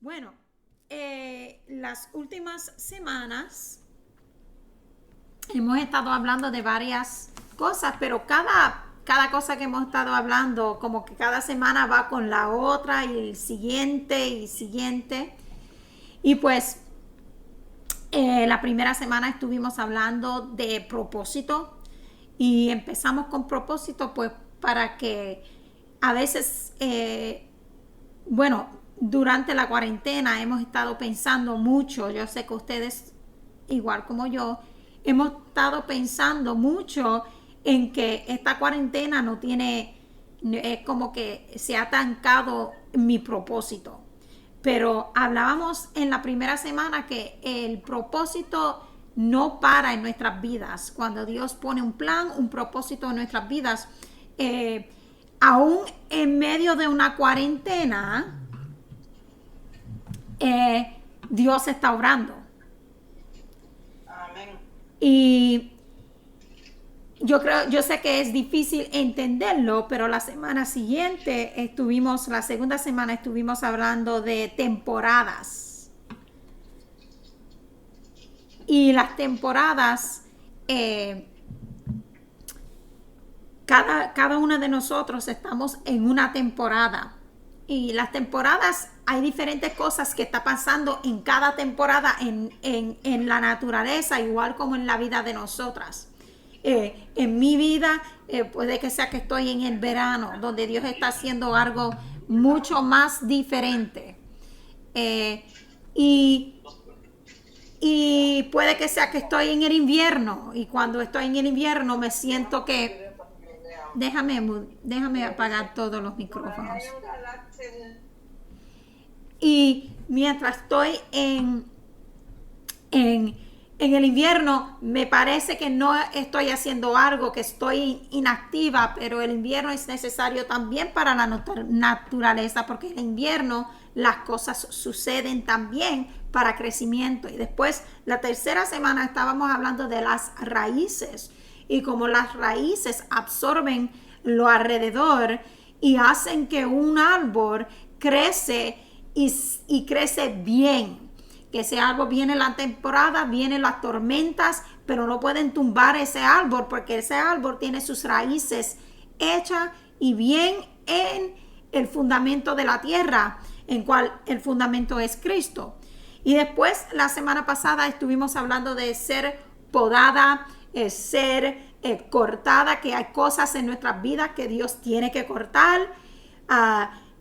Bueno, las últimas semanas hemos estado hablando de varias cosas, pero cada cosa que hemos estado hablando, como que cada semana va con la otra y el siguiente y siguiente. Y pues la primera semana estuvimos hablando de propósito y empezamos con propósito pues para que a veces bueno, durante la cuarentena hemos estado pensando mucho, yo sé que ustedes, igual como yo, hemos estado pensando mucho en que esta cuarentena no tiene, es como que se ha atancado mi propósito. Pero hablábamos en la primera semana que el propósito no para en nuestras vidas. Cuando Dios pone un plan, un propósito en nuestras vidas, eh, aún en medio de una cuarentena, Dios está obrando. Amén. Y yo sé que es difícil entenderlo, pero la semana siguiente la segunda semana estuvimos hablando de temporadas. Y las temporadas, eh, cada uno de nosotros estamos en una temporada. Y las temporadas, hay diferentes cosas que está pasando en cada temporada en la naturaleza, igual como en la vida de nosotras. En mi vida puede que sea que estoy en el verano, donde Dios está haciendo algo mucho más diferente. Eh, y y puede que sea que estoy en el invierno y cuando estoy en el invierno me siento que déjame apagar todos los micrófonos. Y mientras estoy en, en el invierno me parece que no estoy haciendo algo, que estoy inactiva, pero el invierno es necesario también para la naturaleza, porque en el invierno las cosas suceden también para crecimiento. Y después, la tercera semana estábamos hablando de las raíces y como las raíces absorben lo alrededor y hacen que un árbol crece y crece bien, que ese árbol viene la temporada, vienen las tormentas, pero no pueden tumbar ese árbol porque ese árbol tiene sus raíces hechas y bien en el fundamento de la tierra, en cual el fundamento es Cristo. Y después, la semana pasada estuvimos hablando de ser podada, ser cortada, que hay cosas en nuestras vidas que Dios tiene que cortar.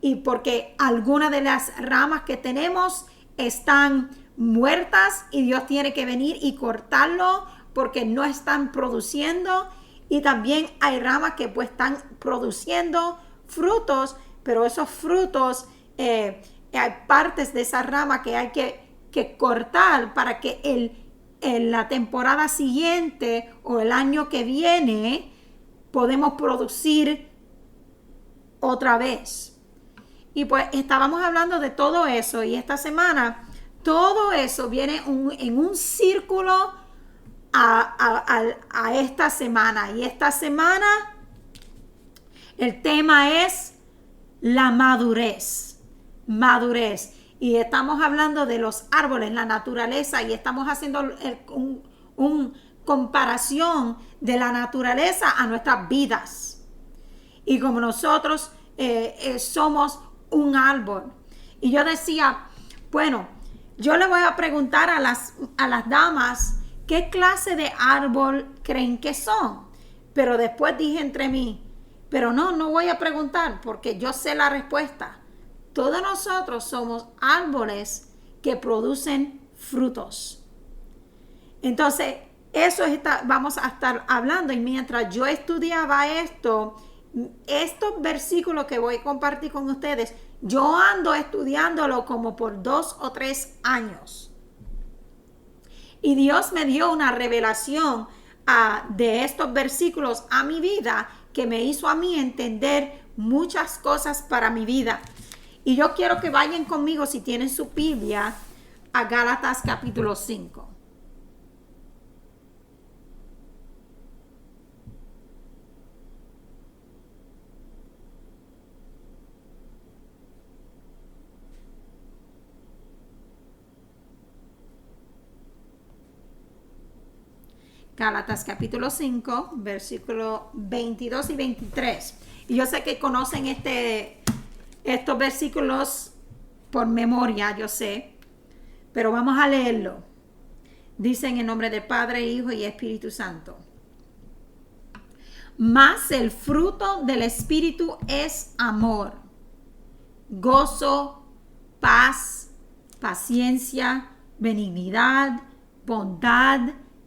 Y porque algunas de las ramas que tenemos están muertas y Dios tiene que venir y cortarlo porque no están produciendo. Y también hay ramas que pues están produciendo frutos, pero esos frutos, hay partes de esa rama que hay que cortar para que en la temporada siguiente o el año que viene podemos producir otra vez. Y pues estábamos hablando de todo eso y esta semana todo eso viene en un círculo a esta semana. Y esta semana el tema es la madurez. Madurez. Y estamos hablando de los árboles, la naturaleza, y estamos haciendo un comparación de la naturaleza a nuestras vidas. Y como nosotros somos un árbol. Y yo decía, bueno, yo le voy a preguntar a las damas qué clase de árbol creen que son. Pero después dije entre mí, pero no voy a preguntar porque yo sé la respuesta. Todos nosotros somos árboles que producen frutos. Entonces, vamos a estar hablando. Y mientras yo estudiaba esto, estos versículos que voy a compartir con ustedes, yo ando estudiándolo como por 2 o 3 años. Y Dios me dio una revelación de estos versículos a mi vida que me hizo a mí entender muchas cosas para mi vida. Y yo quiero que vayan conmigo, si tienen su Biblia, a Gálatas capítulo 5. Gálatas capítulo 5, versículos 22 y 23. Y yo sé que conocen estos versículos por memoria, yo sé, pero vamos a leerlo. Dice en el nombre del Padre, Hijo y Espíritu Santo. Mas el fruto del Espíritu es amor, gozo, paz, paciencia, benignidad, bondad,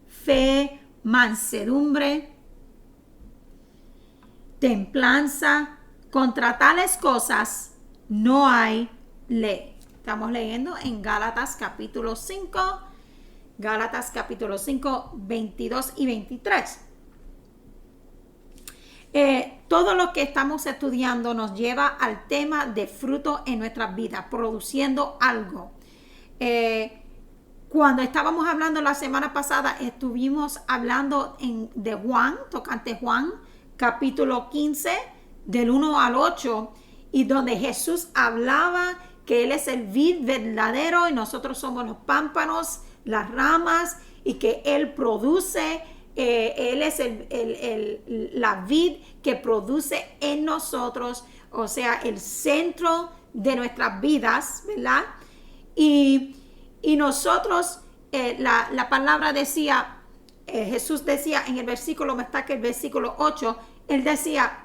fe, mansedumbre, templanza. Contra tales cosas no hay ley. Estamos leyendo en Gálatas capítulo 5, 22 y 23. Todo lo que estamos estudiando nos lleva al tema de fruto en nuestras vidas, produciendo algo. Cuando estábamos hablando la semana pasada, estuvimos hablando de Juan, tocante Juan, capítulo 15, del 1 al 8, y donde Jesús hablaba que Él es el vid verdadero y nosotros somos los pámpanos, las ramas, y que Él produce, Él es la vid que produce en nosotros, o sea, el centro de nuestras vidas, ¿verdad? Y nosotros, la palabra decía, Jesús decía en el versículo, me está que el versículo 8, Él decía,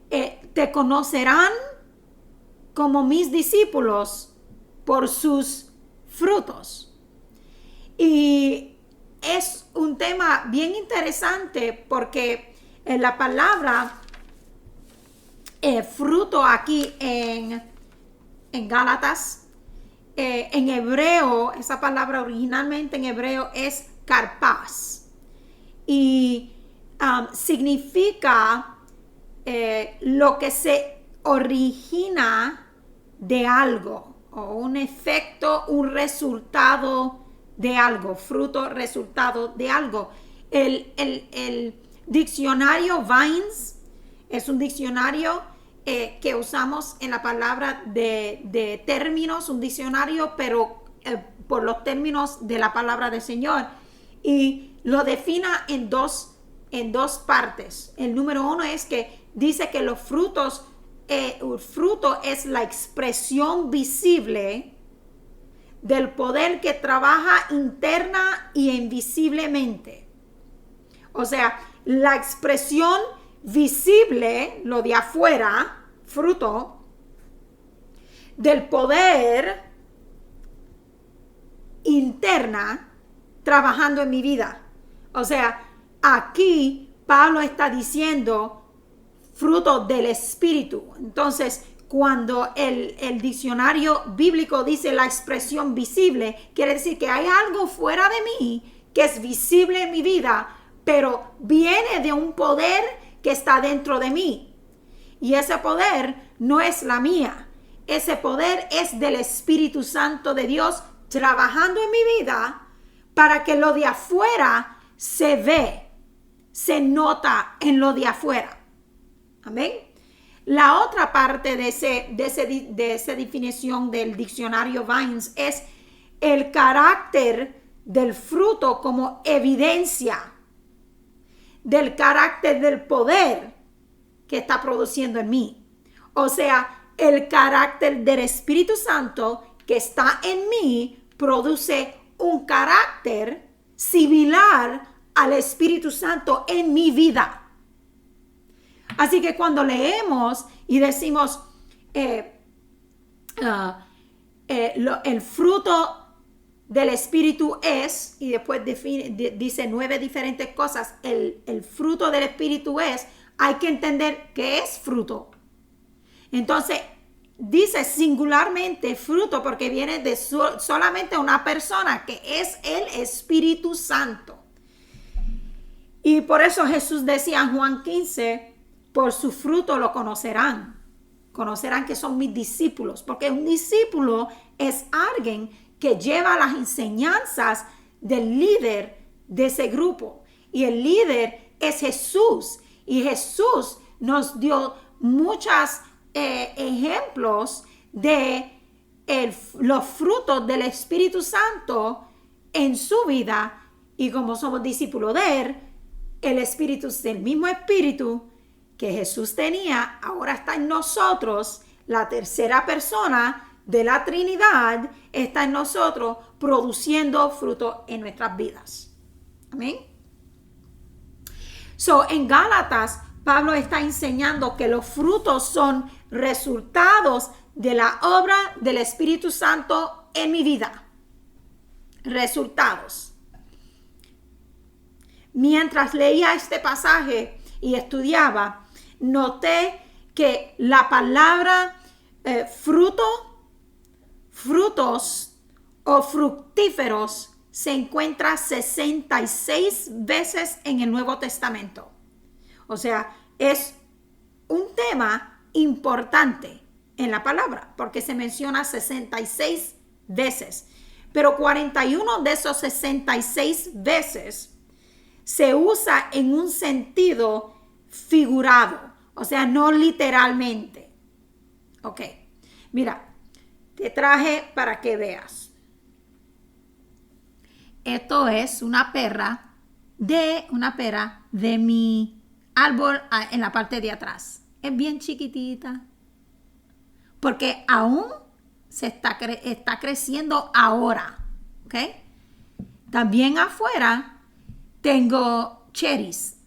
te conocerán como mis discípulos por sus frutos. Y es un tema bien interesante porque la palabra fruto aquí en Gálatas, en hebreo, esa palabra originalmente en hebreo es karpas y significa lo que se origina de algo, o un efecto, un resultado de algo, fruto, resultado de algo. El diccionario Vines es un diccionario que usamos en la palabra de términos, un diccionario, pero por los términos de la palabra del Señor, y lo define en dos partes. El número 1 es que dice que los frutos, el fruto es la expresión visible del poder que trabaja interna y invisiblemente. O sea, la expresión visible, lo de afuera, fruto, del poder interna trabajando en mi vida. O sea, aquí Pablo está diciendo fruto del Espíritu. Entonces, cuando el diccionario bíblico dice la expresión visible, quiere decir que hay algo fuera de mí que es visible en mi vida, pero viene de un poder que está dentro de mí. Y ese poder no es la mía. Ese poder es del Espíritu Santo de Dios trabajando en mi vida para que lo de afuera se ve, se nota en lo de afuera. Amén. La otra parte de esa definición del diccionario Vines es el carácter del fruto como evidencia del carácter del poder que está produciendo en mí. O sea, el carácter del Espíritu Santo que está en mí produce un carácter similar al Espíritu Santo en mi vida. Así que cuando leemos y decimos el fruto del Espíritu es, y después dice 9 diferentes cosas, el fruto del Espíritu es, hay que entender qué es fruto. Entonces, dice singularmente fruto porque viene de solamente una persona que es el Espíritu Santo. Y por eso Jesús decía en Juan 15, por su fruto lo conocerán. Conocerán que son mis discípulos, porque un discípulo es alguien que lleva las enseñanzas del líder de ese grupo. Y el líder es Jesús. Y Jesús nos dio muchos ejemplos de los frutos del Espíritu Santo en su vida Y como somos discípulos de Él, el Espíritu es el mismo Espíritu que Jesús tenía, ahora está en nosotros. La tercera persona de la Trinidad está en nosotros, produciendo fruto en nuestras vidas. Amén. So, en Gálatas, Pablo está enseñando que los frutos son resultados de la obra del Espíritu Santo en mi vida. Resultados. Mientras leía este pasaje y estudiaba, noté que la palabra frutos o fructíferos se encuentra 66 veces en el Nuevo Testamento. O sea, es un tema importante en la palabra porque se menciona 66 veces. Pero 41 de esos 66 veces se usa en un sentido figurado, o sea, no literalmente. Ok, mira, te traje para que veas. Esto es una pera de mi árbol en la parte de atrás. Es bien chiquitita, porque aún se está creciendo ahora. ¿Ok? También afuera tengo cherries.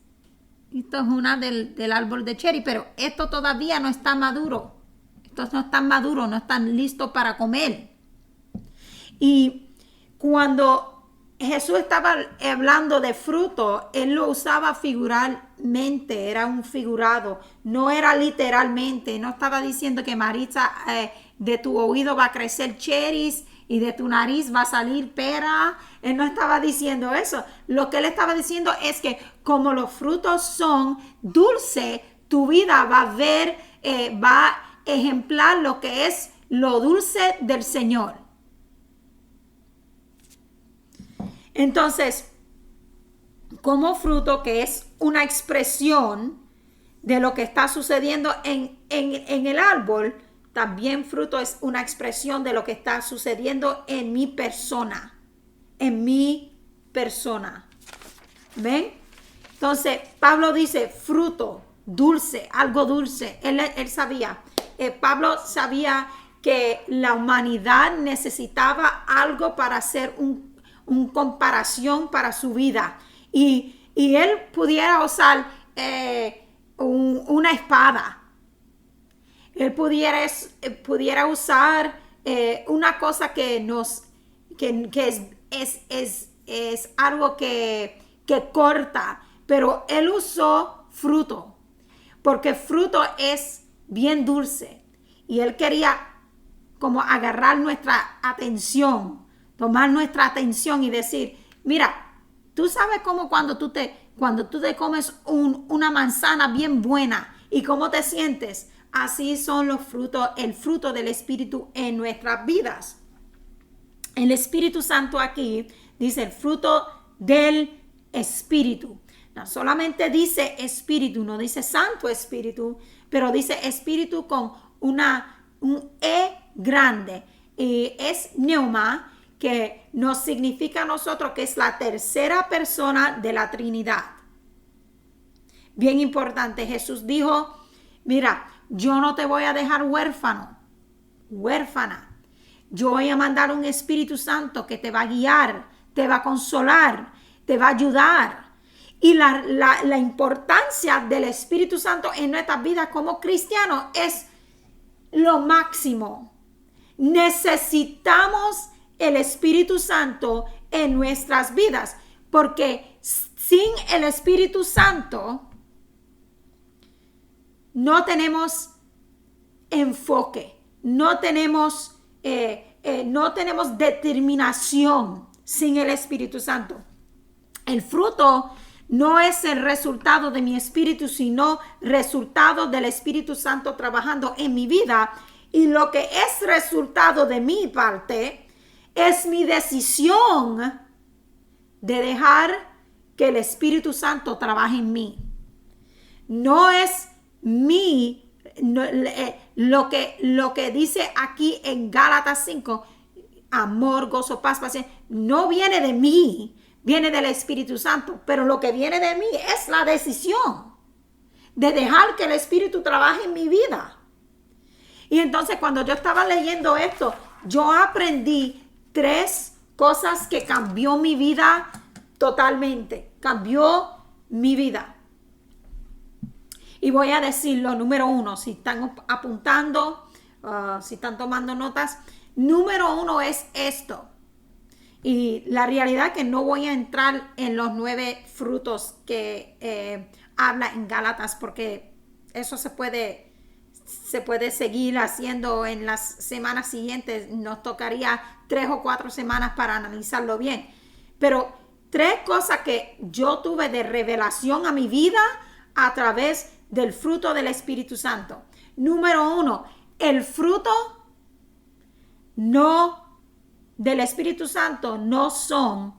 Esto es una del árbol de cherry, pero esto todavía no está maduro. Estos no están maduros, no están listos para comer. Y cuando Jesús estaba hablando de fruto, él lo usaba figuralmente, era un figurado, no era literalmente. No estaba diciendo que Maritza, de tu oído va a crecer cherries y de tu nariz va a salir pera. Él no estaba diciendo eso. Lo que él estaba diciendo es que como los frutos son dulces, tu vida va a ver, va a ejemplar lo que es lo dulce del Señor. Entonces, como fruto, que es una expresión de lo que está sucediendo en el árbol, también fruto es una expresión de lo que está sucediendo en mi persona. En mi persona. ¿Ven? Entonces, Pablo dice fruto, dulce, algo dulce. Él sabía. Pablo sabía que la humanidad necesitaba algo para hacer un comparación para su vida. Y él pudiera usar una espada. Él pudiera usar una cosa que es algo que corta, pero él usó fruto, porque fruto es bien dulce y él quería como agarrar nuestra atención, tomar nuestra atención y decir, mira, tú sabes cómo cuando tú te comes una manzana bien buena y cómo te sientes. Así son los frutos, el fruto del Espíritu en nuestras vidas. El Espíritu Santo aquí dice el fruto del Espíritu. No solamente dice Espíritu, no dice Santo Espíritu, pero dice Espíritu con un E grande. Y es pneuma, que nos significa a nosotros que es la tercera persona de la Trinidad. Bien importante, Jesús dijo, mira, yo no te voy a dejar huérfana. Yo voy a mandar un Espíritu Santo que te va a guiar, te va a consolar, te va a ayudar. Y la importancia del Espíritu Santo en nuestras vidas como cristianos es lo máximo. Necesitamos el Espíritu Santo en nuestras vidas, porque sin el Espíritu Santo no tenemos enfoque, no tenemos determinación sin el Espíritu Santo. El fruto no es el resultado de mi espíritu, sino resultado del Espíritu Santo trabajando en mi vida. Y lo que es resultado de mi parte es mi decisión de dejar que el Espíritu Santo trabaje en mí. No es lo que dice aquí en Gálatas 5, amor, gozo, paz, paciencia, no viene de mí, viene del Espíritu Santo, pero lo que viene de mí es la decisión de dejar que el Espíritu trabaje en mi vida. Y entonces cuando yo estaba leyendo esto, yo aprendí 3 cosas que cambió mi vida totalmente. Cambió mi vida. Y voy a decirlo, número 1, si están apuntando, si están tomando notas, número 1 es esto. Y la realidad es que no voy a entrar en los 9 frutos que habla en Gálatas, porque eso se puede seguir haciendo en las semanas siguientes. Nos tocaría 3 o 4 semanas para analizarlo bien. Pero 3 cosas que yo tuve de revelación a mi vida a través del fruto del Espíritu Santo. Número 1, el fruto del Espíritu Santo no son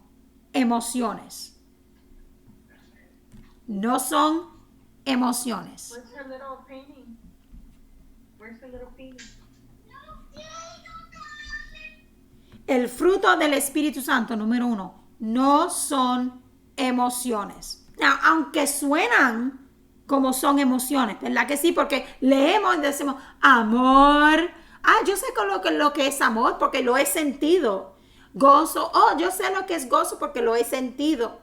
emociones. No son emociones. Where's her little painting? Where's her little painting? El fruto del Espíritu Santo, número 1, no son emociones. Now, aunque suenan como son emociones, ¿verdad que sí? Porque leemos y decimos, amor. Yo sé lo que es amor porque lo he sentido. Gozo, yo sé lo que es gozo porque lo he sentido.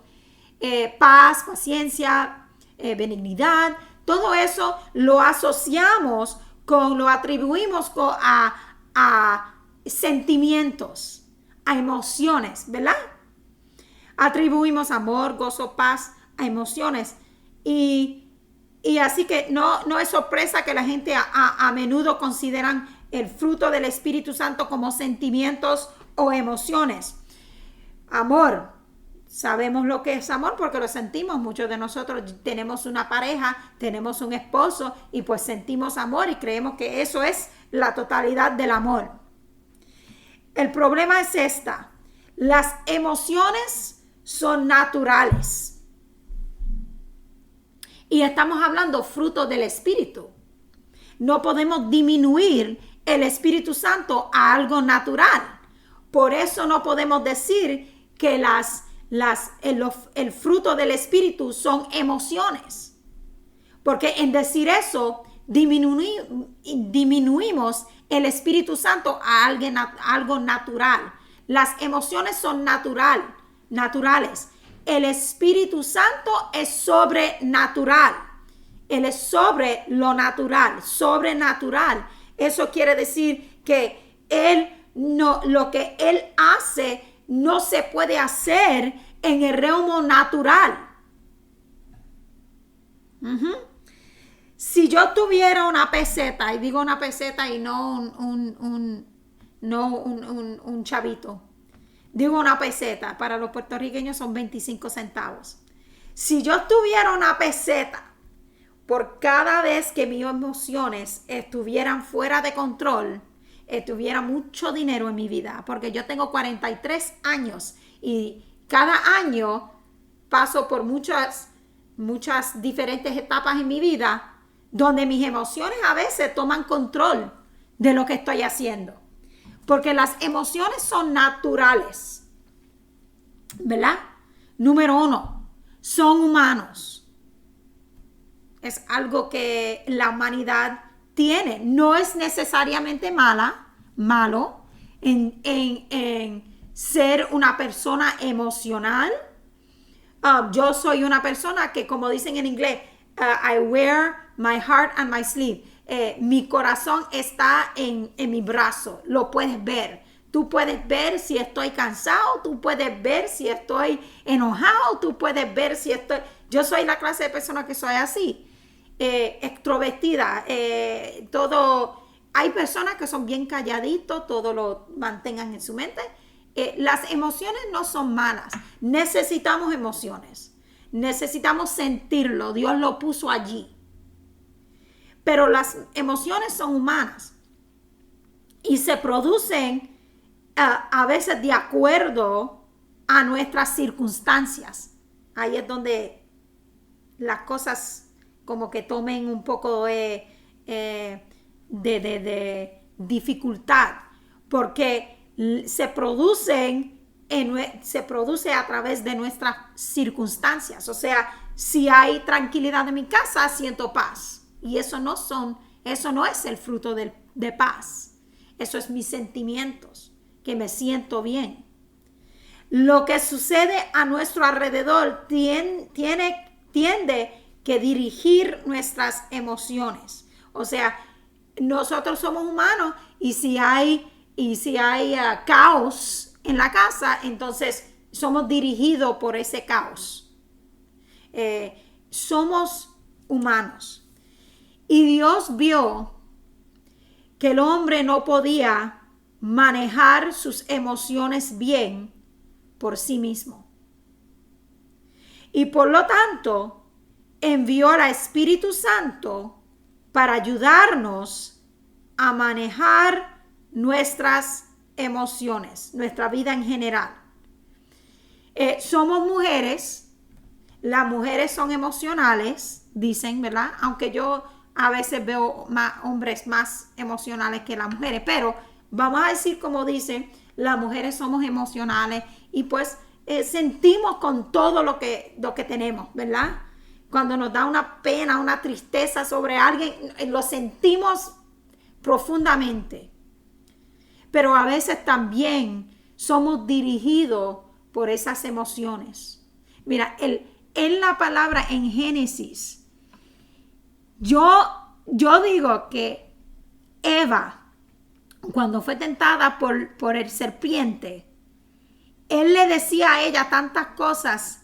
Paz, paciencia, benignidad, todo eso lo asociamos lo atribuimos a sentimientos, a emociones, ¿verdad? Atribuimos amor, gozo, paz a emociones. Y así que no es sorpresa que la gente a menudo consideran el fruto del Espíritu Santo como sentimientos o emociones. Amor. Sabemos lo que es amor porque lo sentimos. Muchos de nosotros tenemos una pareja, tenemos un esposo y pues sentimos amor y creemos que eso es la totalidad del amor. El problema es esta. Las emociones son naturales. Y estamos hablando fruto del Espíritu. No podemos disminuir el Espíritu Santo a algo natural. Por eso no podemos decir que el fruto del Espíritu son emociones. Porque en decir eso, disminuimos el Espíritu Santo a algo natural. Las emociones son naturales. El Espíritu Santo es sobrenatural. Él es sobre lo natural, sobrenatural. Eso quiere decir que lo que Él hace no se puede hacer en el realmo natural. Si yo tuviera una peseta, y digo una peseta y no un chavito, digo una peseta, para los puertorriqueños son 25 centavos. Si yo tuviera una peseta, por cada vez que mis emociones estuvieran fuera de control, tuviera mucho dinero en mi vida, porque yo tengo 43 años y cada año paso por muchas diferentes etapas en mi vida donde mis emociones a veces toman control de lo que estoy haciendo, porque las emociones son naturales, ¿verdad? Número 1, son humanos. Es algo que la humanidad tiene. No es necesariamente malo en ser una persona emocional. Yo soy una persona que, como dicen en inglés, I wear my heart on my sleeve. Mi corazón está en mi brazo. Lo puedes ver. Tú puedes ver si estoy cansado. Tú puedes ver si estoy enojado. Tú puedes ver si estoy... Yo soy la clase de persona que soy así. Extrovertida, hay personas que son bien calladitos, todo lo mantengan en su mente. Las emociones no son malas, necesitamos emociones, necesitamos sentirlo, Dios lo puso allí, pero las emociones son humanas y se producen a veces de acuerdo a nuestras circunstancias. Ahí es donde las cosas como que tomen un poco de dificultad, porque se producen se produce a través de nuestras circunstancias. O sea, si hay tranquilidad en mi casa, siento paz. Y eso no es el fruto de paz. Eso es mis sentimientos, que me siento bien. Lo que sucede a nuestro alrededor tiende que dirigir nuestras emociones. O sea, nosotros somos humanos y si hay caos en la casa, entonces somos dirigidos por ese caos. Somos humanos. Y Dios vio que el hombre no podía manejar sus emociones bien por sí mismo. Y por lo tanto, envió al Espíritu Santo para ayudarnos a manejar nuestras emociones, nuestra vida en general. Somos mujeres, las mujeres son emocionales, dicen, ¿verdad? Aunque yo a veces veo hombres más emocionales que las mujeres, pero vamos a decir como dicen, las mujeres somos emocionales y pues sentimos con todo lo que tenemos, ¿verdad? Cuando nos da una pena, una tristeza sobre alguien, lo sentimos profundamente. Pero a veces también somos dirigidos por esas emociones. Mira, en la palabra en Génesis, yo digo que Eva, cuando fue tentada por el serpiente, él le decía a ella tantas cosas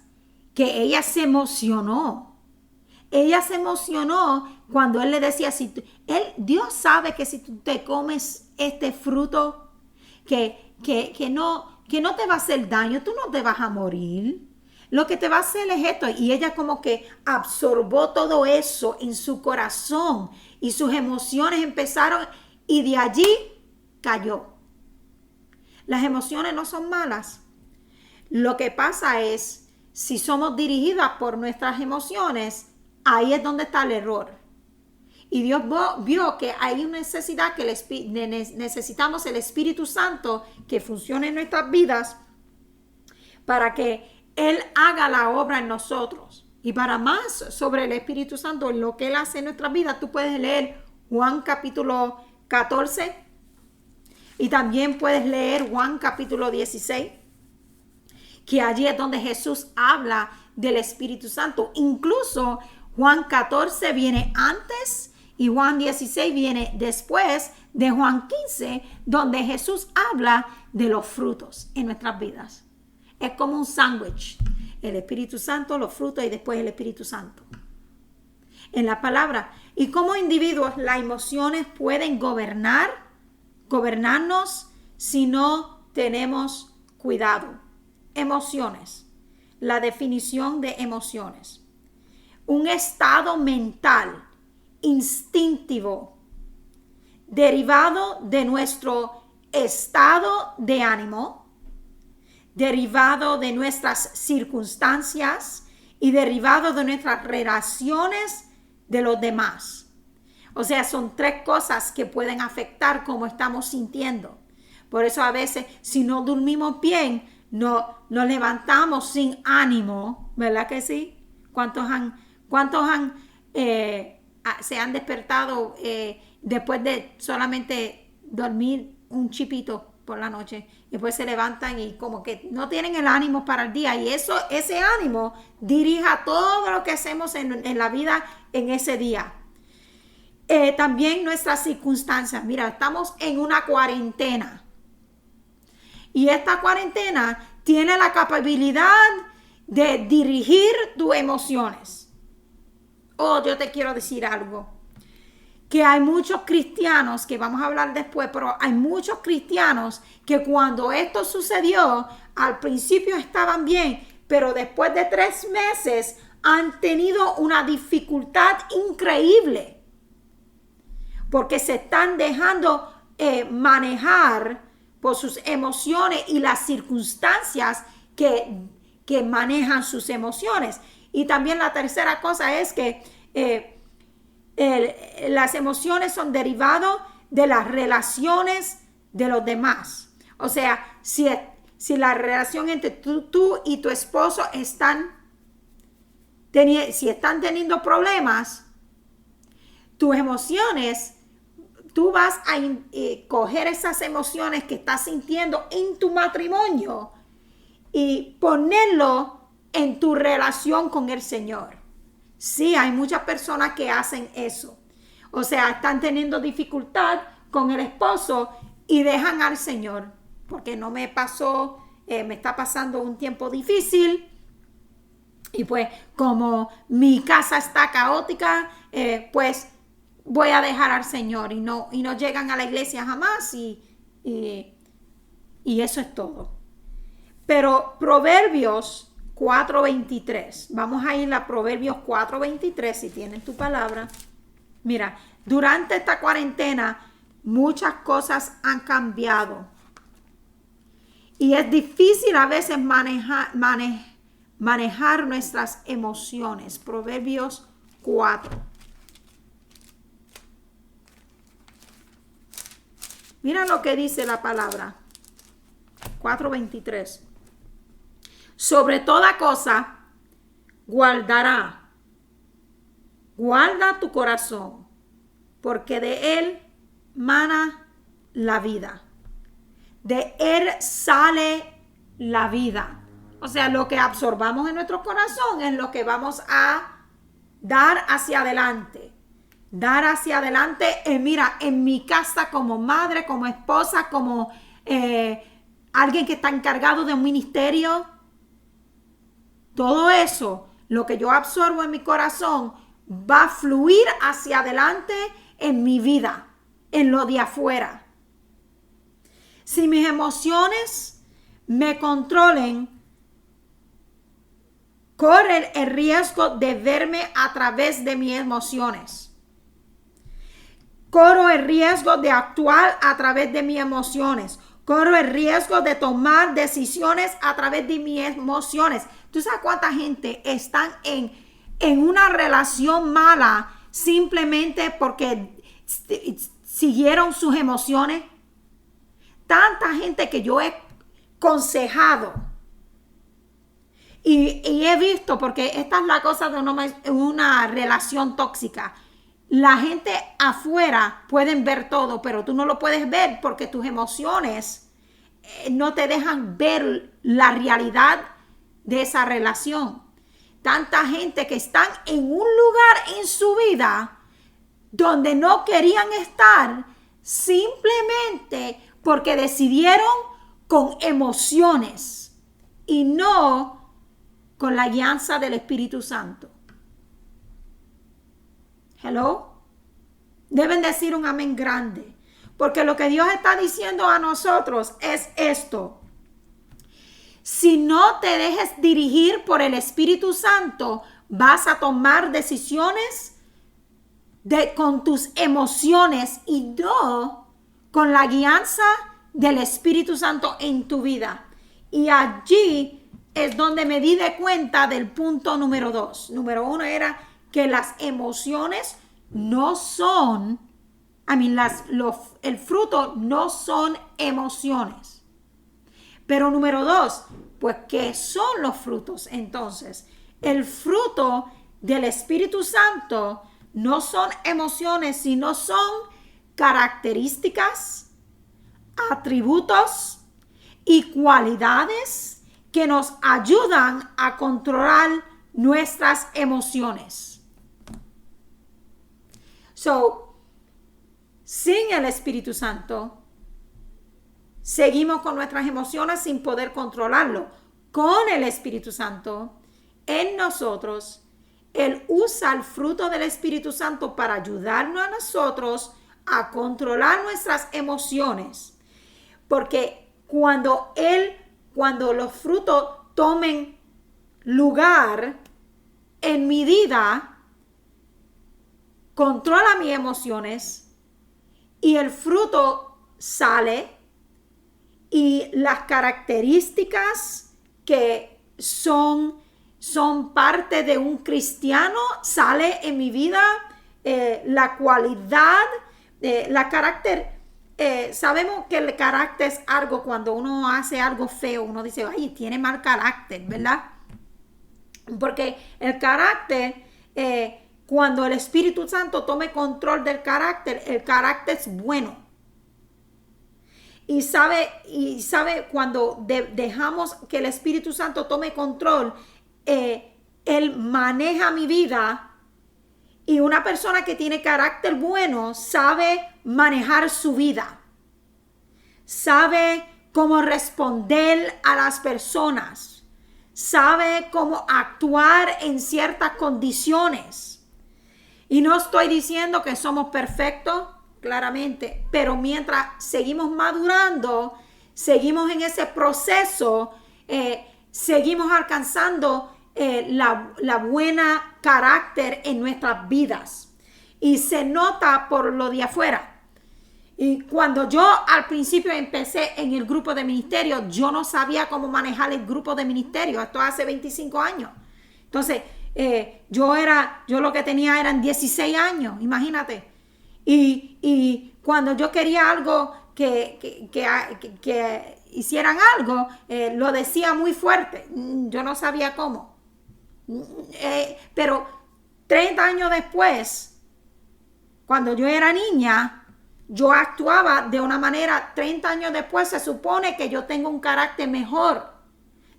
que ella se emocionó. Ella se emocionó cuando él le decía, Dios sabe que si tú te comes este fruto, que no te va a hacer daño, tú no te vas a morir. Lo que te va a hacer es esto. Y ella como que absorbó todo eso en su corazón y sus emociones empezaron y de allí cayó. Las emociones no son malas. Lo que pasa es, si somos dirigidas por nuestras emociones, ahí es donde está el error. Y Dios vio que hay una necesidad, que necesitamos el Espíritu Santo que funcione en nuestras vidas para que Él haga la obra en nosotros. Y para más sobre el Espíritu Santo, en lo que Él hace en nuestras vidas, tú puedes leer Juan capítulo 14 y también puedes leer Juan capítulo 16, que allí es donde Jesús habla del Espíritu Santo. Incluso Juan 14 viene antes y Juan 16 viene después de Juan 15, donde Jesús habla de los frutos en nuestras vidas. Es como un sándwich. El Espíritu Santo, los frutos y después el Espíritu Santo. En la palabra. Y como individuos, las emociones pueden gobernarnos si no tenemos cuidado. Emociones. La definición de emociones. Un estado mental, instintivo, derivado de nuestro estado de ánimo, derivado de nuestras circunstancias y derivado de nuestras relaciones de los demás. O sea, son tres cosas que pueden afectar cómo estamos sintiendo. Por eso a veces, si no dormimos bien, nos levantamos sin ánimo, ¿verdad que sí? ¿Cuántos se han despertado después de solamente dormir un chipito por la noche? Y después se levantan y como que no tienen el ánimo para el día. Y ese ánimo dirija todo lo que hacemos en la vida en ese día. También nuestras circunstancias. Mira, estamos en una cuarentena. Y esta cuarentena tiene la capacidad de dirigir tus emociones. Oh, yo te quiero decir algo. Que hay muchos cristianos, que vamos a hablar después, pero hay muchos cristianos que cuando esto sucedió, al principio estaban bien, pero después de 3 meses han tenido una dificultad increíble. Porque se están dejando manejar por sus emociones y las circunstancias que manejan sus emociones. Y también la tercera cosa es que las emociones son derivadas de las relaciones de los demás. O sea, si si la relación entre tú y tu esposo si están teniendo problemas, tus emociones, tú vas a coger esas emociones que estás sintiendo en tu matrimonio y ponerlo en tu relación con el Señor. Sí, hay muchas personas que hacen eso. O sea, están teniendo dificultad con el esposo y dejan al Señor. Porque no me pasó, me está pasando un tiempo difícil. Y pues como mi casa está caótica, pues voy a dejar al Señor. Y no llegan a la iglesia jamás y eso es todo. Pero Proverbios 4:23. Vamos a ir a Proverbios 4:23 si tienes tu palabra. Mira, durante esta cuarentena muchas cosas han cambiado. Y es difícil a veces manejar nuestras emociones. Proverbios 4. Mira lo que dice la palabra. 4:23. Sobre toda cosa, guarda tu corazón, porque de él mana la vida. De él sale la vida. O sea, lo que absorbamos en nuestro corazón es lo que vamos a dar hacia adelante. Dar hacia adelante, mira, en mi casa como madre, como esposa, como alguien que está encargado de un ministerio. Todo eso, lo que yo absorbo en mi corazón, va a fluir hacia adelante en mi vida, en lo de afuera. Si mis emociones me controlen, corre el riesgo de verme a través de mis emociones. Corro el riesgo de actuar a través de mis emociones. Corro el riesgo de tomar decisiones a través de mis emociones. ¿Tú sabes cuánta gente están en una relación mala simplemente porque siguieron sus emociones? Tanta gente que yo he aconsejado y he visto, porque esta es la cosa de una relación tóxica. La gente afuera pueden ver todo, pero tú no lo puedes ver porque tus emociones no te dejan ver la realidad de esa relación. Tanta gente que están en un lugar en su vida donde no querían estar simplemente porque decidieron con emociones y no con la guianza del Espíritu Santo. Hello. Deben decir un amén grande. Porque lo que Dios está diciendo a nosotros es esto. Si no te dejes dirigir por el Espíritu Santo, vas a tomar decisiones con tus emociones y no con la guianza del Espíritu Santo en tu vida. Y allí es donde me di de cuenta del punto número 2. Número 1 era que las emociones no son, el fruto no son emociones. Pero número 2, pues ¿qué son los frutos? Entonces, el fruto del Espíritu Santo no son emociones, sino son características, atributos y cualidades que nos ayudan a controlar nuestras emociones. Sin el Espíritu Santo, seguimos con nuestras emociones sin poder controlarlo. Con el Espíritu Santo en nosotros, Él usa el fruto del Espíritu Santo para ayudarnos a nosotros a controlar nuestras emociones. Porque cuando los frutos tomen lugar en mi vida, controla mis emociones y el fruto sale y las características que son parte de un cristiano sale en mi vida, la cualidad, sabemos que el carácter es algo, cuando uno hace algo feo, uno dice, ay, tiene mal carácter, ¿verdad? Porque el carácter, cuando el Espíritu Santo tome control del carácter, el carácter es bueno. Y sabe cuando dejamos que el Espíritu Santo tome control, Él maneja mi vida. Y una persona que tiene carácter bueno sabe manejar su vida. Sabe cómo responder a las personas. Sabe cómo actuar en ciertas condiciones. Y no estoy diciendo que somos perfectos, claramente, pero mientras seguimos madurando, seguimos en ese proceso, seguimos alcanzando la buena carácter en nuestras vidas. Y se nota por lo de afuera. Y cuando yo al principio empecé en el grupo de ministerio, yo no sabía cómo manejar el grupo de ministerio. Esto hace 25 años. Entonces, yo lo que tenía eran 16 años, imagínate. Y cuando yo quería algo que hicieran algo, lo decía muy fuerte. Yo no sabía cómo. Pero 30 años después, cuando yo era niña, yo actuaba de una manera. 30 años después se supone que yo tengo un carácter mejor.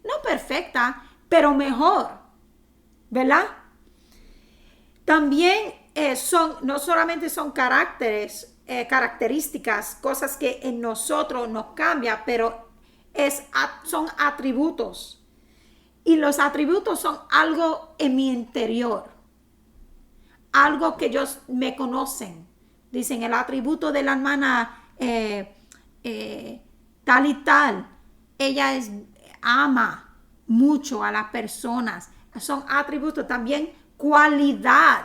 No perfecta, pero mejor. ¿Verdad? También no solamente son características, cosas que en nosotros nos cambian, pero son atributos. Y los atributos son algo en mi interior. Algo que ellos me conocen. Dicen el atributo de la hermana tal y tal. Ella ama mucho a las personas. Son atributos. También cualidad.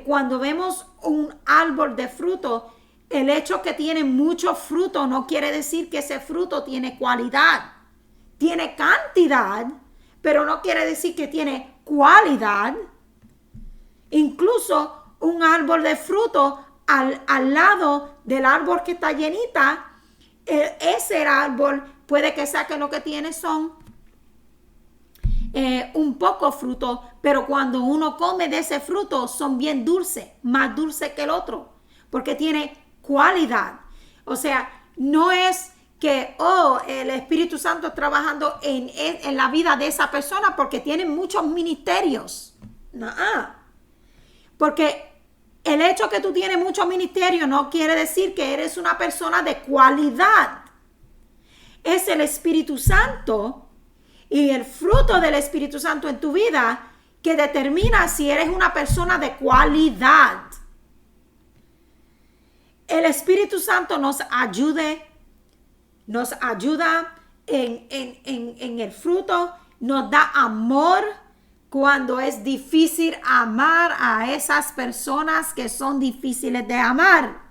Cuando vemos un árbol de fruto, el hecho que tiene mucho fruto no quiere decir que ese fruto tiene cualidad. Tiene cantidad, pero no quiere decir que tiene cualidad. Incluso un árbol de fruto al lado del árbol que está llenita, ese árbol puede que sea que lo que tiene son un poco fruto, pero cuando uno come de ese fruto son bien dulces, más dulces que el otro, porque tiene cualidad. O sea, no es que el Espíritu Santo está trabajando en la vida de esa persona porque tiene muchos ministerios. No, porque el hecho que tú tienes muchos ministerios no quiere decir que eres una persona de cualidad. Es el Espíritu Santo y el fruto del Espíritu Santo en tu vida que determina si eres una persona de cualidad. El Espíritu Santo nos ayuda en el fruto, nos da amor cuando es difícil amar a esas personas que son difíciles de amar.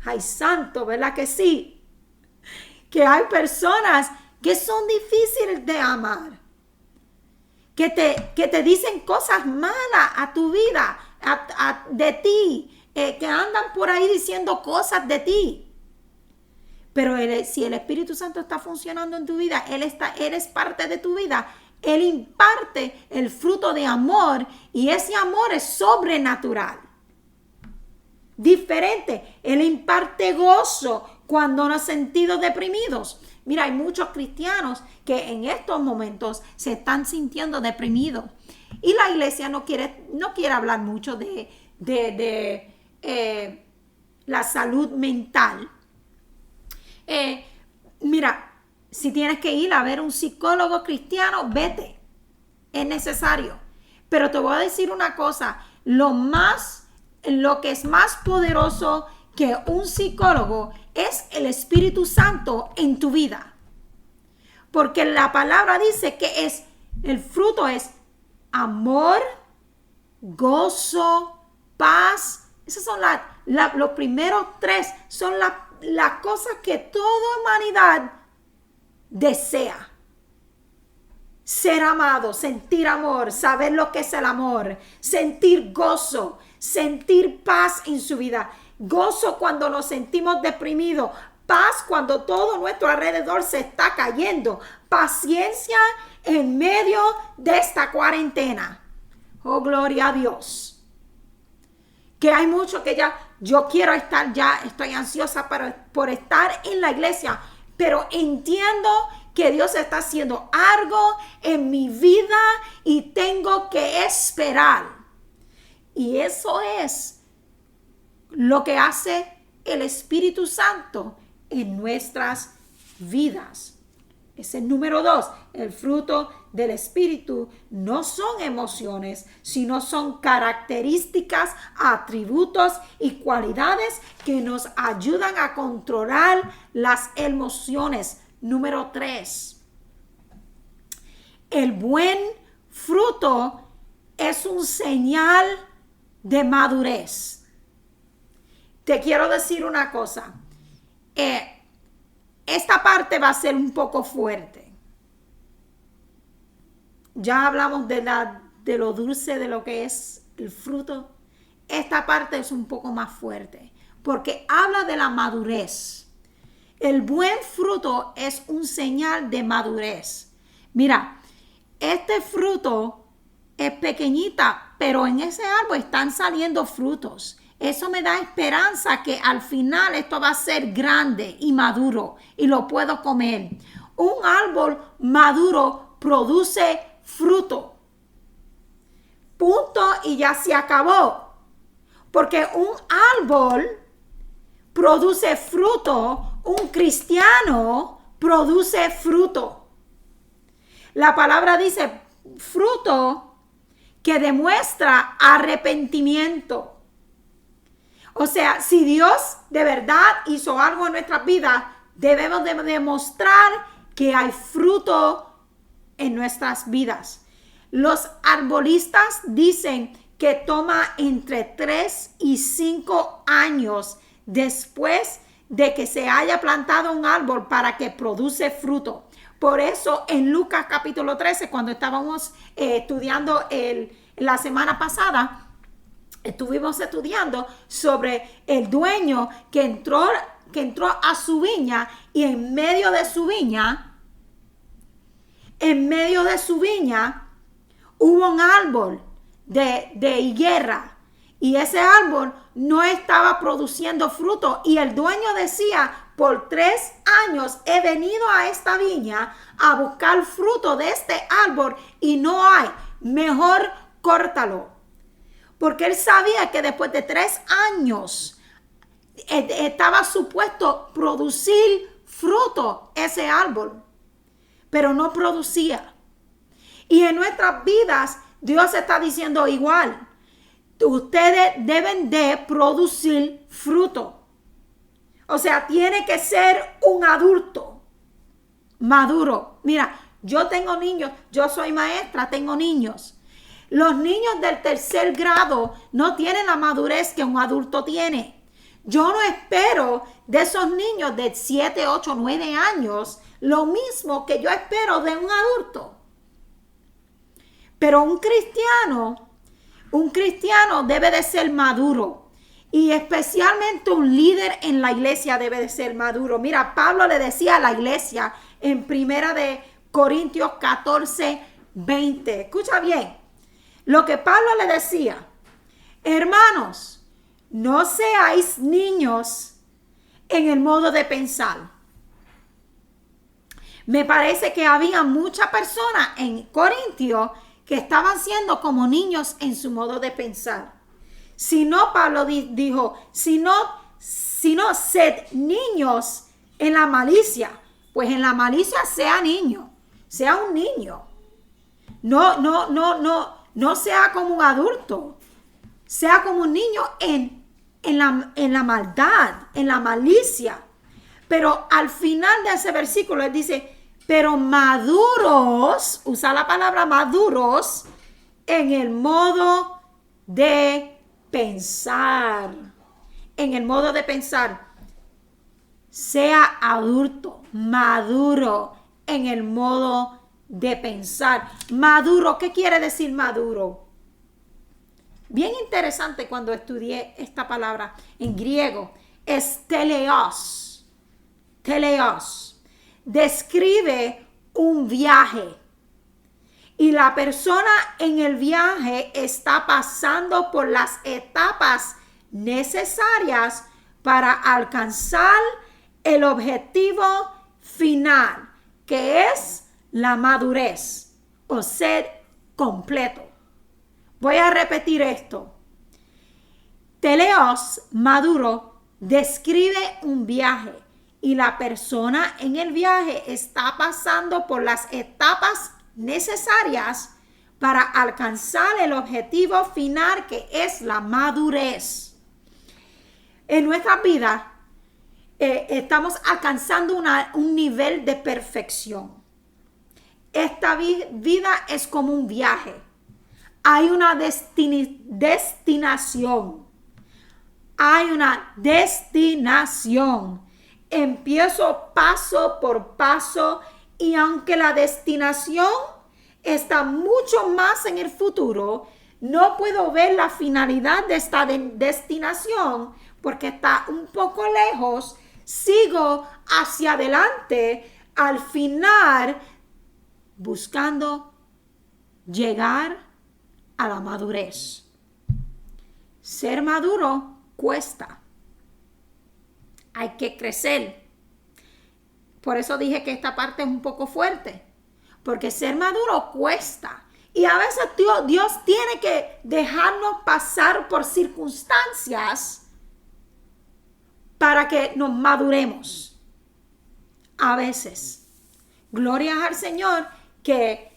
Ay, santo, ¿verdad que sí? Que hay personas que son difíciles de amar, que te dicen cosas malas a tu vida, de ti, que andan por ahí diciendo cosas de ti. Pero si el Espíritu Santo está funcionando en tu vida, Él es parte de tu vida, Él imparte el fruto de amor y ese amor es sobrenatural. Diferente, Él imparte gozo cuando nos sentimos deprimidos. Mira, hay muchos cristianos que en estos momentos se están sintiendo deprimidos. Y la iglesia no quiere hablar mucho de la salud mental. Mira, si tienes que ir a ver un psicólogo cristiano, vete. Es necesario. Pero te voy a decir una cosa. Lo que es más poderoso que un psicólogo es el Espíritu Santo en tu vida. Porque la palabra dice que el fruto es amor, gozo, paz. Esos son los primeros tres. Son las cosas que toda humanidad desea. Ser amado, sentir amor, saber lo que es el amor, sentir gozo, sentir paz en su vida. gozo cuando nos sentimos deprimidos, paz cuando todo nuestro alrededor se está cayendo, paciencia en medio de esta cuarentena. Oh, gloria a Dios. Que hay mucho que yo quiero estar ya, estoy ansiosa por estar en la iglesia, pero entiendo que Dios está haciendo algo en mi vida y tengo que esperar. Y eso es lo que hace el Espíritu Santo en nuestras vidas. Es el número 2. El fruto del Espíritu no son emociones, sino son características, atributos y cualidades que nos ayudan a controlar las emociones. Número 3. El buen fruto es un señal de madurez. Te quiero decir una cosa. Esta parte va a ser un poco fuerte. Ya hablamos de lo dulce de lo que es el fruto. Esta parte es un poco más fuerte porque habla de la madurez. El buen fruto es un señal de madurez. Mira, este fruto es pequeñita, pero en ese árbol están saliendo frutos. Eso me da esperanza que al final esto va a ser grande y maduro y lo puedo comer. Un árbol maduro produce fruto. Punto y ya se acabó. Porque un árbol produce fruto, un cristiano produce fruto. La palabra dice fruto que demuestra arrepentimiento. O sea, si Dios de verdad hizo algo en nuestras vidas, debemos de demostrar que hay fruto en nuestras vidas. Los arbolistas dicen que toma entre 3 y 5 años después de que se haya plantado un árbol para que produce fruto. Por eso en Lucas capítulo 13, cuando estábamos estudiando la semana pasada, estuvimos estudiando sobre el dueño que entró a su viña y en medio de su viña hubo un árbol de higuera y ese árbol no estaba produciendo fruto y el dueño decía: por 3 años he venido a esta viña a buscar fruto de este árbol y no hay, mejor córtalo. Porque él sabía que después de 3 años estaba supuesto producir fruto ese árbol, pero no producía. Y en nuestras vidas Dios está diciendo igual. Ustedes deben de producir fruto. O sea, tiene que ser un adulto maduro. Mira, yo tengo niños, yo soy maestra, tengo niños. Los niños del 3er grado no tienen la madurez que un adulto tiene. Yo no espero de esos niños de 7, 8, 9 años lo mismo que yo espero de un adulto. Pero un cristiano debe de ser maduro. Y especialmente un líder en la iglesia debe de ser maduro. Mira, Pablo le decía a la iglesia en 1 de Corintios 14, 20. Escucha bien. Lo que Pablo le decía: hermanos, no seáis niños en el modo de pensar. Me parece que había muchas personas en Corintio que estaban siendo como niños en su modo de pensar. Si no, Pablo dijo, si no, sed niños en la malicia. Pues en la malicia sea niño, sea un niño. No sea como un adulto, sea como un niño en la maldad, en la malicia. Pero al final de ese versículo él dice: pero maduros, usa la palabra maduros, en el modo de pensar. En el modo de pensar. Sea adulto, maduro, en el modo de pensar. Maduro, ¿qué quiere decir maduro? bien interesante cuando estudié esta palabra en griego, es teleos. Teleos. Describe un viaje. Y la persona en el viaje está pasando por las etapas necesarias para alcanzar el objetivo final, que es la madurez o ser completo. Voy a repetir esto. Teleos, maduro, describe un viaje y la persona en el viaje está pasando por las etapas necesarias para alcanzar el objetivo final, que es la madurez. En nuestra vida estamos alcanzando un nivel de perfección. Esta vida es como un viaje. Hay una destinación. Hay una destinación. Empiezo paso por paso y aunque la destinación está mucho más en el futuro, no puedo ver la finalidad de esta destinación porque está un poco lejos. Sigo hacia adelante al final buscando llegar a la madurez. Ser maduro cuesta. Hay que crecer. Por eso dije que esta parte es un poco fuerte. Porque ser maduro cuesta. Y a veces Dios tiene que dejarnos pasar por circunstancias para que nos maduremos. A veces. Gloria al Señor que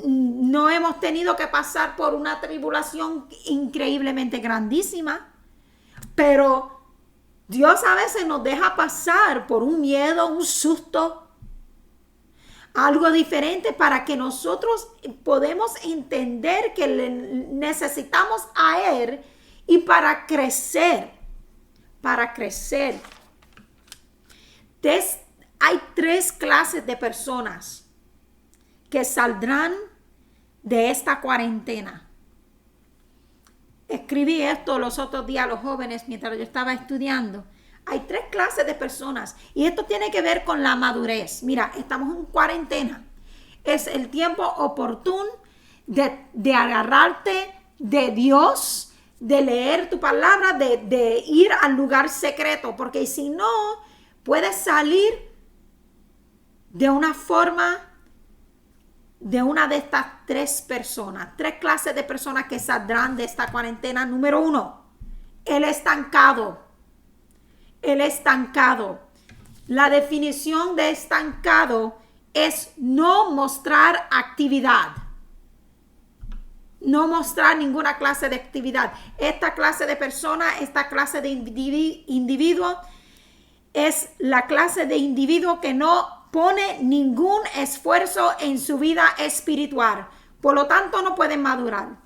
no hemos tenido que pasar por una tribulación increíblemente grandísima. Pero Dios a veces nos deja pasar por un miedo, un susto, algo diferente para que nosotros podamos entender que le necesitamos a Él y para crecer. Para crecer. Hay 3 clases de personas que saldrán de esta cuarentena. Escribí esto los otros días a los jóvenes mientras yo estaba estudiando. Hay 3 clases de personas y esto tiene que ver con la madurez. Mira, estamos en cuarentena. Es el tiempo oportuno de agarrarte de Dios, de leer tu palabra, de ir al lugar secreto, porque si no, puedes salir de una forma de una de estas 3 personas. 3 clases de personas que saldrán de esta cuarentena. Número 1, el estancado. El estancado. La definición de estancado es no mostrar actividad. No mostrar ninguna clase de actividad. Esta clase de persona, esta clase de individuo es la clase de individuo que no pone ningún esfuerzo en su vida espiritual. Por lo tanto, no pueden madurar.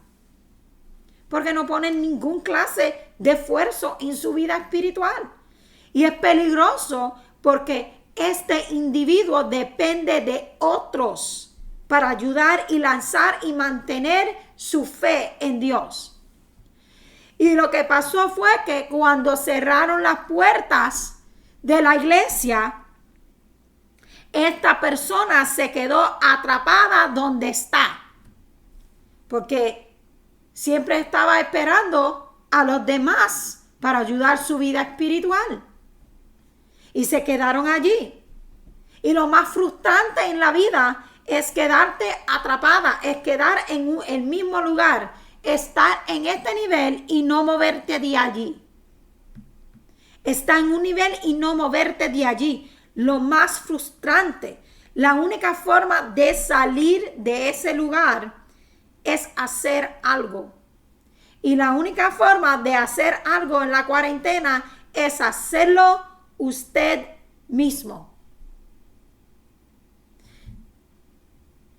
Porque no ponen ninguna clase de esfuerzo en su vida espiritual. Y es peligroso porque este individuo depende de otros para ayudar y lanzar y mantener su fe en Dios. Y lo que pasó fue que cuando cerraron las puertas de la iglesia, esta persona se quedó atrapada donde está. Porque siempre estaba esperando a los demás para ayudar su vida espiritual. Y se quedaron allí. Y lo más frustrante en la vida es quedarte atrapada, es quedar en el mismo lugar, estar en este nivel y no moverte de allí. Estar en un nivel y no moverte de allí. Lo más frustrante, la única forma de salir de ese lugar es hacer algo. Y la única forma de hacer algo en la cuarentena es hacerlo usted mismo.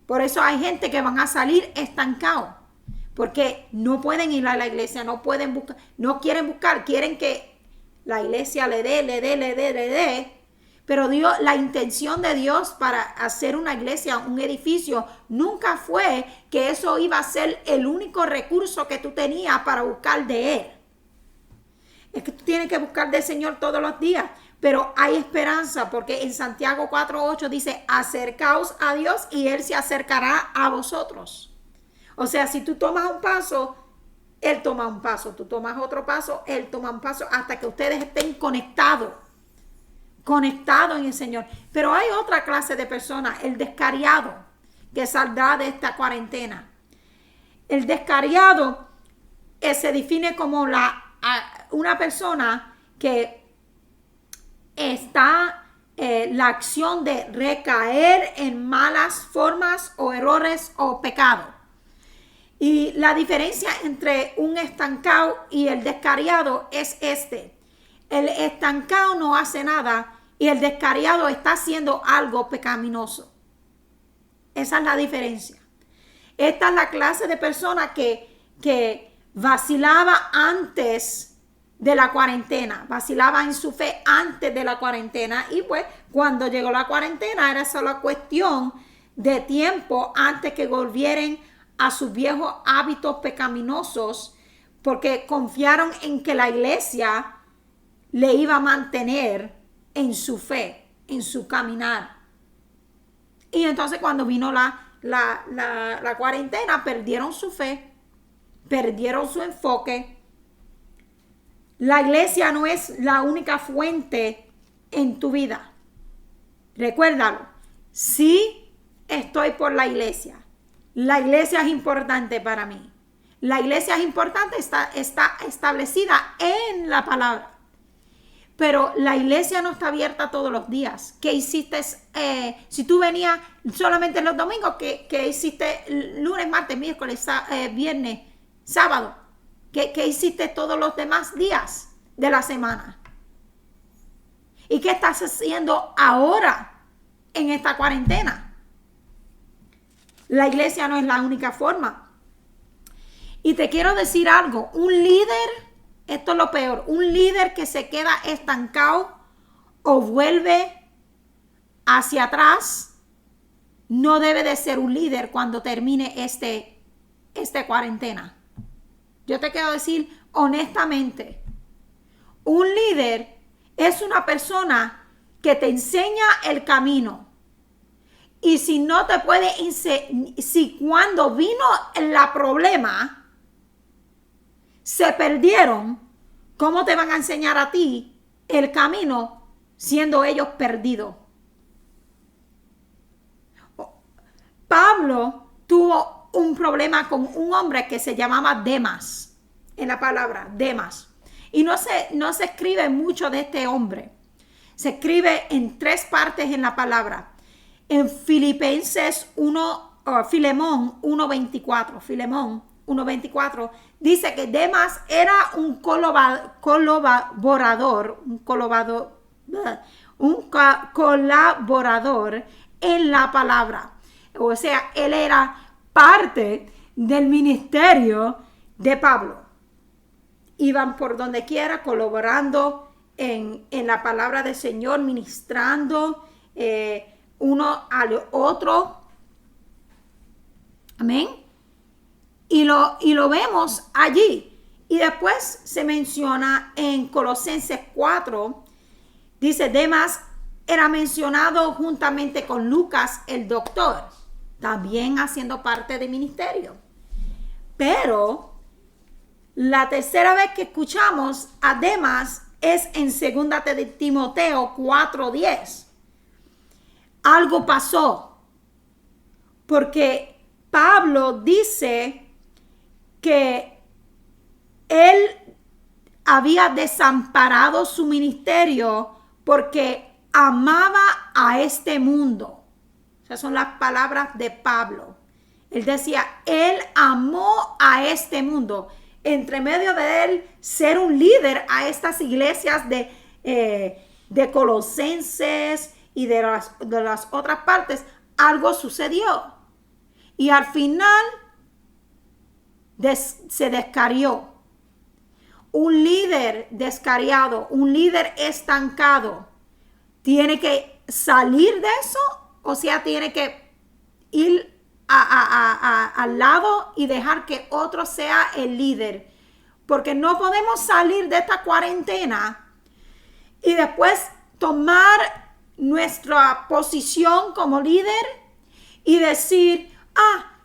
Por eso hay gente que van a salir estancados. Porque no pueden ir a la iglesia, no pueden buscar, no quieren buscar, quieren que la iglesia le dé. Pero Dios, la intención de Dios para hacer una iglesia, un edificio, nunca fue que eso iba a ser el único recurso que tú tenías para buscar de Él. Es que tú tienes que buscar del Señor todos los días. Pero hay esperanza porque en Santiago 4:8 dice, acercaos a Dios y Él se acercará a vosotros. O sea, si tú tomas un paso, Él toma un paso. Tú tomas otro paso, Él toma un paso hasta que ustedes estén conectados en el Señor. Pero hay otra clase de personas, el descariado, que saldrá de esta cuarentena. El descariado se define como una persona que está la acción de recaer en malas formas o errores o pecados. Y la diferencia entre un estancado y el descariado es este. El estancado no hace nada y el descariado está haciendo algo pecaminoso. Esa es la diferencia. Esta es la clase de persona que vacilaba antes de la cuarentena, vacilaba en su fe antes de la cuarentena y pues cuando llegó la cuarentena era solo cuestión de tiempo antes que volvieran a sus viejos hábitos pecaminosos porque confiaron en que la iglesia le iba a mantener en su fe, en su caminar. Y entonces cuando vino la cuarentena, perdieron su fe, perdieron su enfoque. La iglesia no es la única fuente en tu vida. Recuérdalo. Sí, estoy por la iglesia. La iglesia es importante para mí. La iglesia es importante, está establecida en la palabra. Pero la iglesia no está abierta todos los días. ¿Qué hiciste? Si tú venías solamente los domingos, ¿qué hiciste lunes, martes, miércoles, viernes, sábado? ¿Qué hiciste todos los demás días de la semana? ¿Y qué estás haciendo ahora en esta cuarentena? La iglesia no es la única forma. Y te quiero decir algo, un líder, esto es lo peor, un líder que se queda estancado o vuelve hacia atrás, no debe de ser un líder cuando termine esta cuarentena. Yo te quiero decir honestamente, un líder es una persona que te enseña el camino. Y si no te puede si cuando vino el problema se perdieron, ¿cómo te van a enseñar a ti el camino siendo ellos perdidos? Pablo tuvo un problema con un hombre que se llamaba Demas, en la palabra Demas. Y no se escribe mucho de este hombre. Se escribe en 3 partes en la palabra. En Filipenses 1, Filemón 1:24, Filemón 1:24, dice que Demas era un colaborador en la palabra. O sea, él era parte del ministerio de Pablo. Iban por donde quiera colaborando en la palabra del Señor, ministrando uno al otro. Amén. Y lo vemos allí. Y después se menciona en Colosenses 4, dice, Demas era mencionado juntamente con Lucas, el doctor, también haciendo parte del ministerio. Pero la tercera vez que escuchamos a Demas es en 2 de Timoteo 4:10. Algo pasó, porque Pablo dice que él había desamparado su ministerio porque amaba a este mundo. Esas son las palabras de Pablo. Él decía, él amó a este mundo. Entre medio de él ser un líder a estas iglesias de Colosenses y de las otras partes, algo sucedió. Y al final se descarió. Un líder descariado, un líder estancado, tiene que salir de eso, o sea, tiene que ir al lado y dejar que otro sea el líder. Porque no podemos salir de esta cuarentena y después tomar nuestra posición como líder y decir,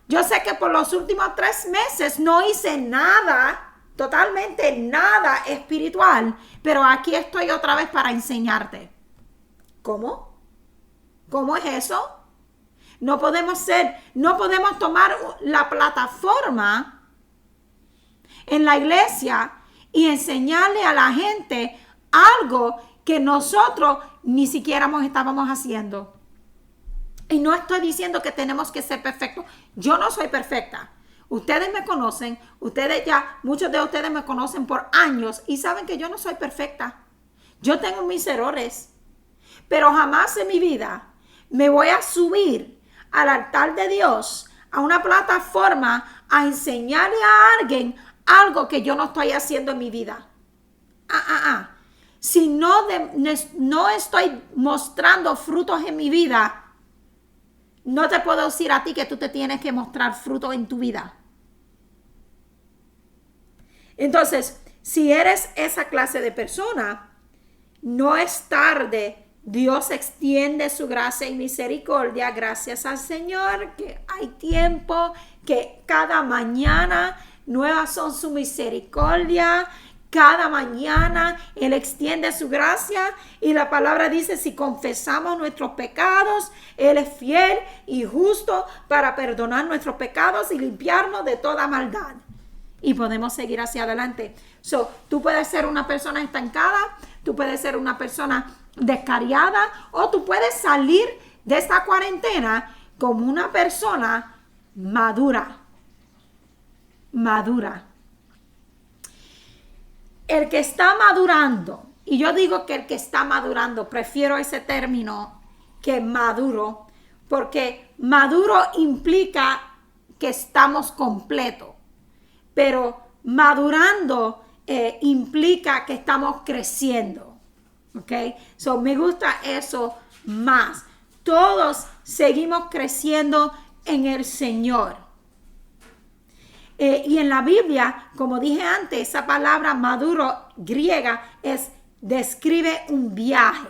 yo sé que por los últimos 3 meses no hice nada, totalmente nada espiritual, pero aquí estoy otra vez para enseñarte. ¿Cómo? ¿Cómo es eso? No podemos tomar la plataforma en la iglesia y enseñarle a la gente algo que nosotros ni siquiera estábamos haciendo. Y no estoy diciendo que tenemos que ser perfectos. Yo no soy perfecta. Ustedes me conocen, muchos de ustedes me conocen por años y saben que yo no soy perfecta. Yo tengo mis errores, pero jamás en mi vida me voy a subir al altar de Dios, a una plataforma, a enseñarle a alguien algo que yo no estoy haciendo en mi vida. Si no estoy mostrando frutos en mi vida, no te puedo decir a ti que tú te tienes que mostrar frutos en tu vida. Entonces, si eres esa clase de persona, no es tarde. Dios extiende su gracia y misericordia. Gracias al Señor que hay tiempo, que cada mañana nuevas son su misericordia. Cada mañana Él extiende su gracia y la palabra dice, si confesamos nuestros pecados, Él es fiel y justo para perdonar nuestros pecados y limpiarnos de toda maldad. Y podemos seguir hacia adelante. Tú puedes ser una persona estancada, tú puedes ser una persona descarriada, o tú puedes salir de esta cuarentena como una persona madura. El que está madurando, y yo digo que el que está madurando, prefiero ese término que maduro, porque maduro implica que estamos completos, pero madurando implica que estamos creciendo. ¿Ok? Me gusta eso más. Todos seguimos creciendo en el Señor. Y en la Biblia, como dije antes, esa palabra maduro griega describe un viaje.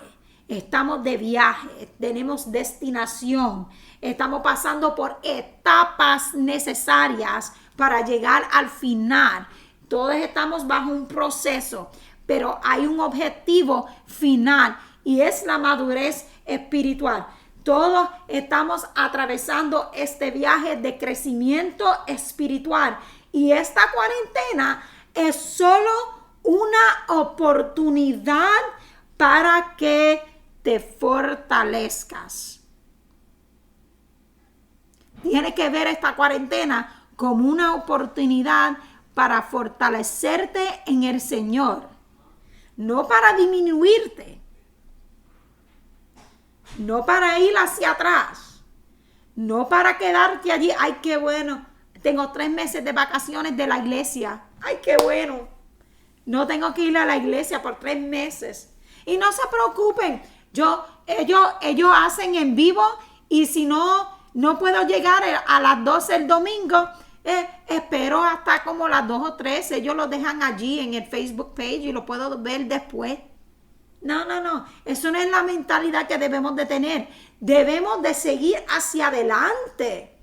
Estamos de viaje, tenemos destinación, estamos pasando por etapas necesarias para llegar al final. Todos estamos bajo un proceso, pero hay un objetivo final y es la madurez espiritual. Todos estamos atravesando este viaje de crecimiento espiritual y esta cuarentena es solo una oportunidad para que te fortalezcas. Tienes que ver esta cuarentena como una oportunidad para fortalecerte en el Señor, no para disminuirte. No para ir hacia atrás, no para quedarte allí. Ay, qué bueno, tengo 3 meses de vacaciones de la iglesia. Ay, qué bueno, no tengo que ir a la iglesia por 3 meses. Y no se preocupen, ellos hacen en vivo y si no puedo llegar a las 12 el domingo, espero hasta como las 2 o 3, ellos lo dejan allí en el Facebook page y lo puedo ver después. No. Eso no es la mentalidad que debemos de tener. Debemos de seguir hacia adelante,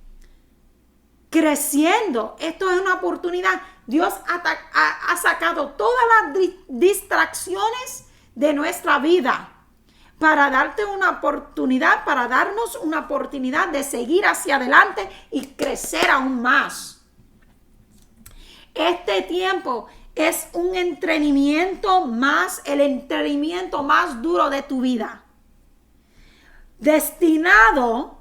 creciendo. Esto es una oportunidad. Dios ha sacado todas las distracciones de nuestra vida para darte una oportunidad, para darnos una oportunidad de seguir hacia adelante y crecer aún más. Este tiempo es un entrenamiento más, el entrenamiento más duro de tu vida. Destinado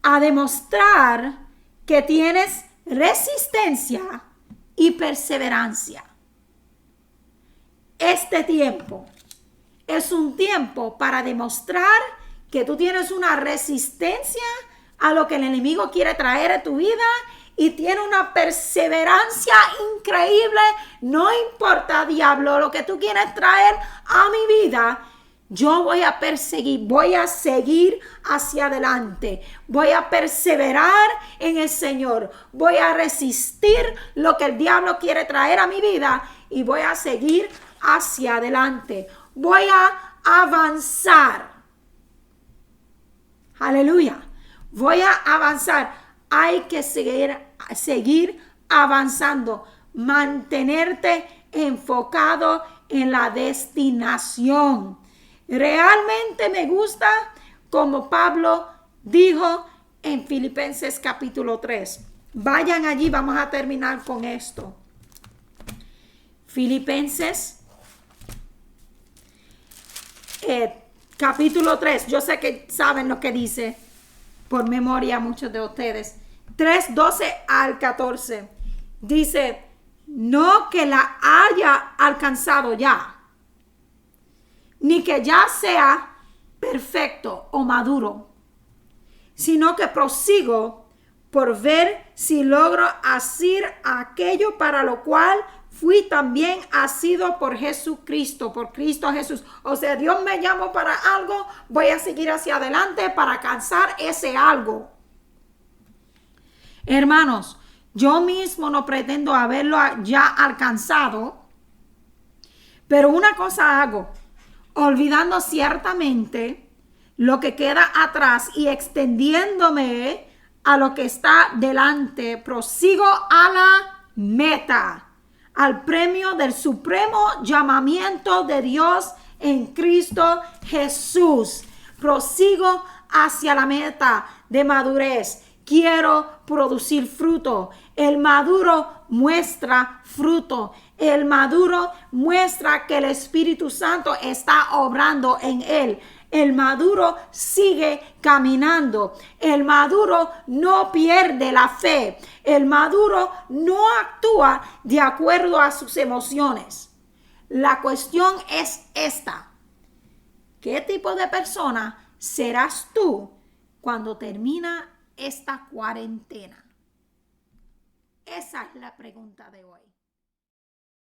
a demostrar que tienes resistencia y perseverancia. Este tiempo es un tiempo para demostrar que tú tienes una resistencia a lo que el enemigo quiere traer a tu vida y tiene una perseverancia increíble. No importa, diablo, lo que tú quieres traer a mi vida. yo voy a perseguir, voy a seguir hacia adelante, voy a perseverar en el Señor, voy a resistir lo que el diablo quiere traer a mi vida y voy a seguir hacia adelante, voy a avanzar. Aleluya, voy a avanzar. Hay que seguir avanzando, mantenerte enfocado en la destinación. Realmente me gusta como Pablo dijo en Filipenses capítulo 3. Vayan allí, vamos a terminar con esto. Filipenses capítulo 3. Yo sé que saben lo que dice por memoria muchos de ustedes. 3:12 al 14. Dice, no que la haya alcanzado ya, ni que ya sea perfecto o maduro, sino que prosigo por ver si logro hacer aquello para lo cual fui también asido por Jesucristo, por Cristo Jesús. O sea, Dios me llamó para algo, voy a seguir hacia adelante para alcanzar ese algo. Hermanos, yo mismo no pretendo haberlo ya alcanzado, pero una cosa hago, olvidando ciertamente lo que queda atrás y extendiéndome a lo que está delante, prosigo a la meta, al premio del supremo llamamiento de Dios en Cristo Jesús. Prosigo hacia la meta de madurez. Quiero producir fruto. El maduro muestra fruto. El maduro muestra que el Espíritu Santo está obrando en él. El maduro sigue caminando. El maduro no pierde la fe. El maduro no actúa de acuerdo a sus emociones. La cuestión es esta. ¿Qué tipo de persona serás tú cuando termina esta cuarentena? Esa es la pregunta de hoy.